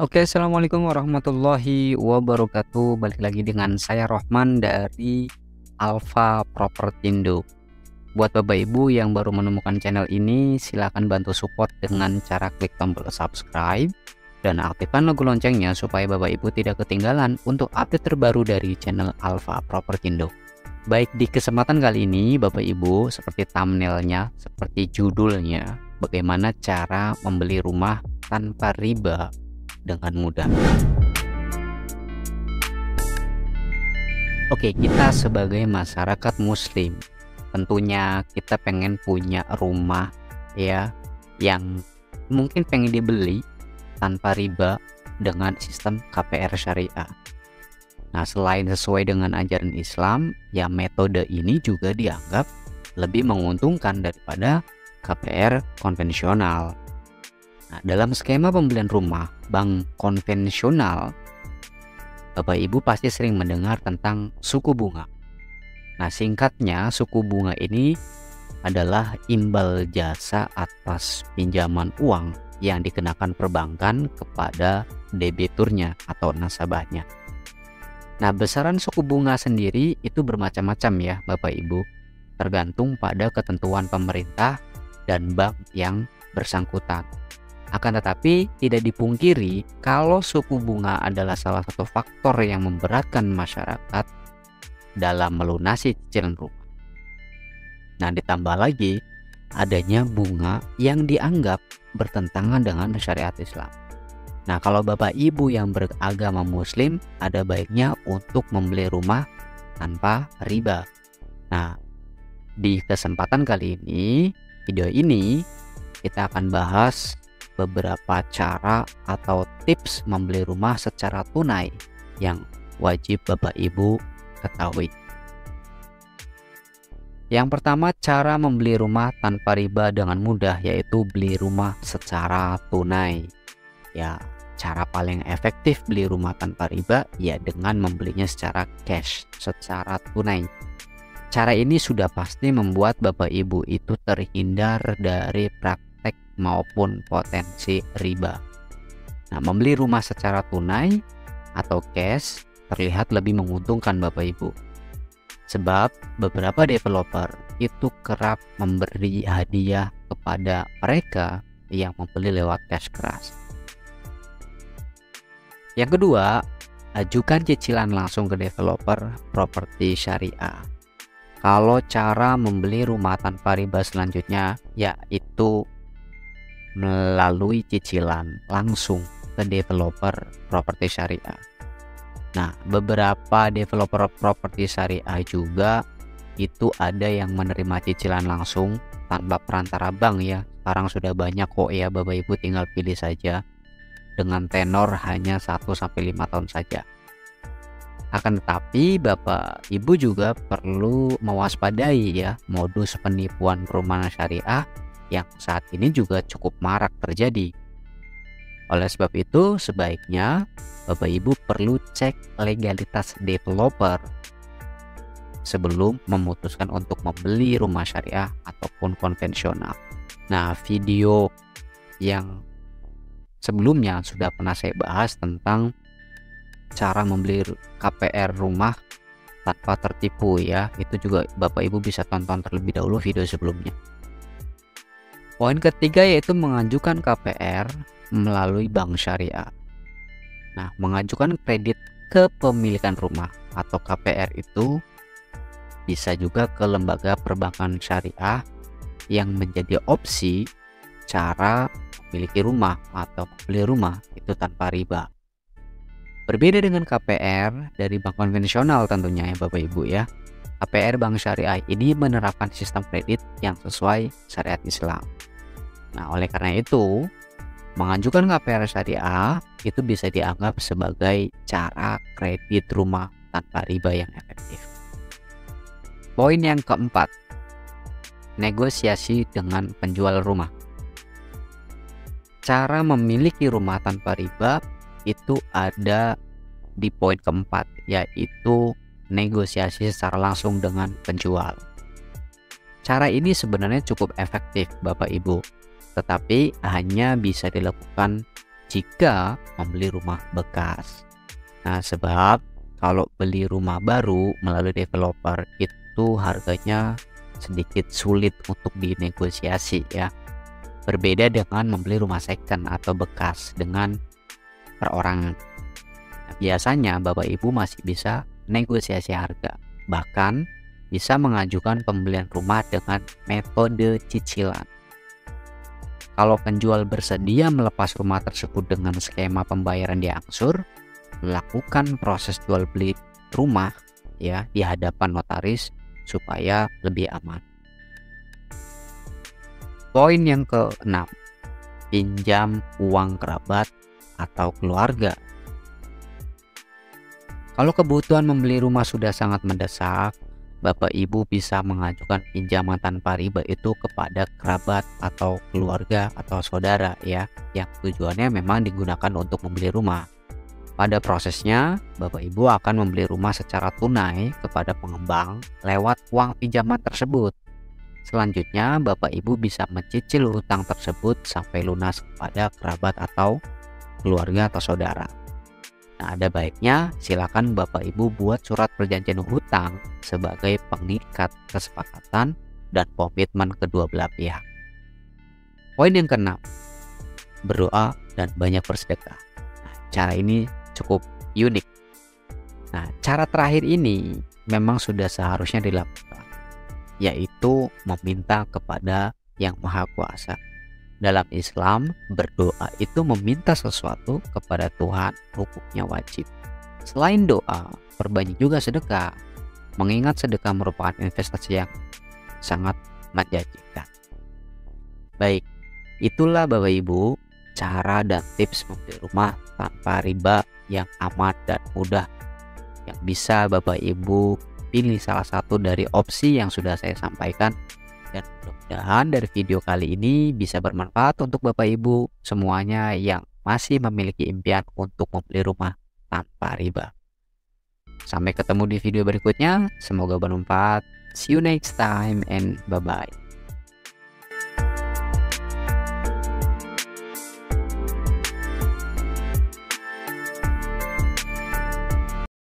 Oke, assalamualaikum warahmatullahi wabarakatuh. Balik lagi dengan saya Rohman dari Alfa Propertindo. Buat Bapak Ibu yang baru menemukan channel ini, silakan bantu support dengan cara klik tombol subscribe dan aktifkan logo loncengnya supaya Bapak Ibu tidak ketinggalan untuk update terbaru dari channel Alfa Propertindo. Baik, di kesempatan kali ini Bapak Ibu, seperti thumbnailnya, seperti judulnya, bagaimana cara membeli rumah tanpa riba dengan mudah. Oke, kita sebagai masyarakat muslim tentunya kita pengen punya rumah ya yang mungkin pengen dibeli tanpa riba dengan sistem KPR syariah. Nah, selain sesuai dengan ajaran Islam, ya metode ini juga dianggap lebih menguntungkan daripada KPR konvensional. Nah, dalam skema pembelian rumah bank konvensional, Bapak Ibu pasti sering mendengar tentang suku bunga. Nah, singkatnya suku bunga ini adalah imbal jasa atas pinjaman uang yang dikenakan perbankan kepada debiturnya atau nasabahnya. Nah, besaran suku bunga sendiri itu bermacam-macam ya Bapak Ibu, tergantung pada ketentuan pemerintah dan bank yang bersangkutan. Akan tetapi tidak dipungkiri kalau suku bunga adalah salah satu faktor yang memberatkan masyarakat dalam melunasi cicilan rumah. Nah, ditambah lagi adanya bunga yang dianggap bertentangan dengan syariat Islam. Nah, kalau Bapak Ibu yang beragama Muslim, ada baiknya untuk membeli rumah tanpa riba. Nah, di kesempatan kali ini, video ini kita akan bahas beberapa cara atau tips membeli rumah secara tunai yang wajib Bapak Ibu ketahui. Yang pertama, cara membeli rumah tanpa riba dengan mudah yaitu beli rumah secara tunai. Ya, cara paling efektif beli rumah tanpa riba ya dengan membelinya secara cash, secara tunai. Cara ini sudah pasti membuat Bapak Ibu itu terhindar dari praktik maupun potensi riba. Nah, membeli rumah secara tunai atau cash terlihat lebih menguntungkan Bapak Ibu. Sebab beberapa developer itu kerap memberi hadiah kepada mereka yang membeli lewat cash keras. Yang kedua, ajukan cicilan langsung ke developer properti syariah. Kalau cara membeli rumah tanpa riba selanjutnya yaitu melalui cicilan langsung ke developer properti syariah. Nah, beberapa developer properti syariah juga itu ada yang menerima cicilan langsung tanpa perantara bank ya. Sekarang sudah banyak kok ya Bapak Ibu, tinggal pilih saja dengan tenor hanya 1-5 tahun saja. Akan tetapi Bapak Ibu juga perlu mewaspadai ya modus penipuan perumahan syariah yang saat ini juga cukup marak terjadi. Oleh sebab itu, sebaiknya Bapak Ibu perlu cek legalitas developer sebelum memutuskan untuk membeli rumah syariah ataupun konvensional. Nah, video yang sebelumnya sudah pernah saya bahas tentang cara membeli KPR rumah tanpa tertipu ya. Itu juga Bapak Ibu bisa tonton terlebih dahulu video sebelumnya. Poin ketiga yaitu mengajukan KPR melalui bank syariah. Nah, mengajukan kredit kepemilikan rumah atau KPR itu bisa juga ke lembaga perbankan syariah yang menjadi opsi cara memiliki rumah atau membeli rumah itu tanpa riba. Berbeda dengan KPR dari bank konvensional tentunya ya Bapak Ibu ya. KPR bank syariah ini menerapkan sistem kredit yang sesuai syariat Islam. Nah, oleh karena itu, mengajukan KPR syariah itu bisa dianggap sebagai cara kredit rumah tanpa riba yang efektif. Poin yang keempat, negosiasi dengan penjual rumah. Cara memiliki rumah tanpa riba itu ada di poin keempat, yaitu negosiasi secara langsung dengan penjual. Cara ini sebenarnya cukup efektif Bapak Ibu, tetapi hanya bisa dilakukan jika membeli rumah bekas. Nah, sebab kalau beli rumah baru melalui developer itu harganya sedikit sulit untuk dinegosiasi ya. Berbeda dengan membeli rumah second atau bekas dengan perorangan. Nah, biasanya Bapak Ibu masih bisa negosiasi harga. Bahkan bisa mengajukan pembelian rumah dengan metode cicilan. Kalau penjual bersedia melepas rumah tersebut dengan skema pembayaran diangsur, lakukan proses jual beli rumah ya di hadapan notaris supaya lebih aman. Poin yang ke-6, pinjam uang kerabat atau keluarga. Kalau kebutuhan membeli rumah sudah sangat mendesak, Bapak Ibu bisa mengajukan pinjaman tanpa riba itu kepada kerabat atau keluarga atau saudara ya, yang tujuannya memang digunakan untuk membeli rumah. Pada prosesnya, Bapak Ibu akan membeli rumah secara tunai kepada pengembang lewat uang pinjaman tersebut. Selanjutnya, Bapak Ibu bisa mencicil hutang tersebut sampai lunas kepada kerabat atau keluarga atau saudara. Nah, ada baiknya silakan Bapak Ibu buat surat perjanjian hutang sebagai pengikat kesepakatan dan komitmen kedua belah pihak. Poin yang ke-6, berdoa dan banyak bersedekah. Nah, cara ini cukup unik. Nah, cara terakhir ini memang sudah seharusnya dilakukan, yaitu meminta kepada Yang Maha Kuasa. Dalam Islam, berdoa itu meminta sesuatu kepada Tuhan, hukumnya wajib. Selain doa, perbanyak juga sedekah, mengingat sedekah merupakan investasi yang sangat menjanjikan. Baik, itulah Bapak Ibu cara dan tips membeli rumah tanpa riba yang aman dan mudah, yang bisa Bapak Ibu pilih salah satu dari opsi yang sudah saya sampaikan. Dan mudah-mudahan dari video kali ini bisa bermanfaat untuk Bapak Ibu semuanya yang masih memiliki impian untuk membeli rumah tanpa riba. Sampai ketemu di video berikutnya, semoga bermanfaat. See you next time and bye-bye.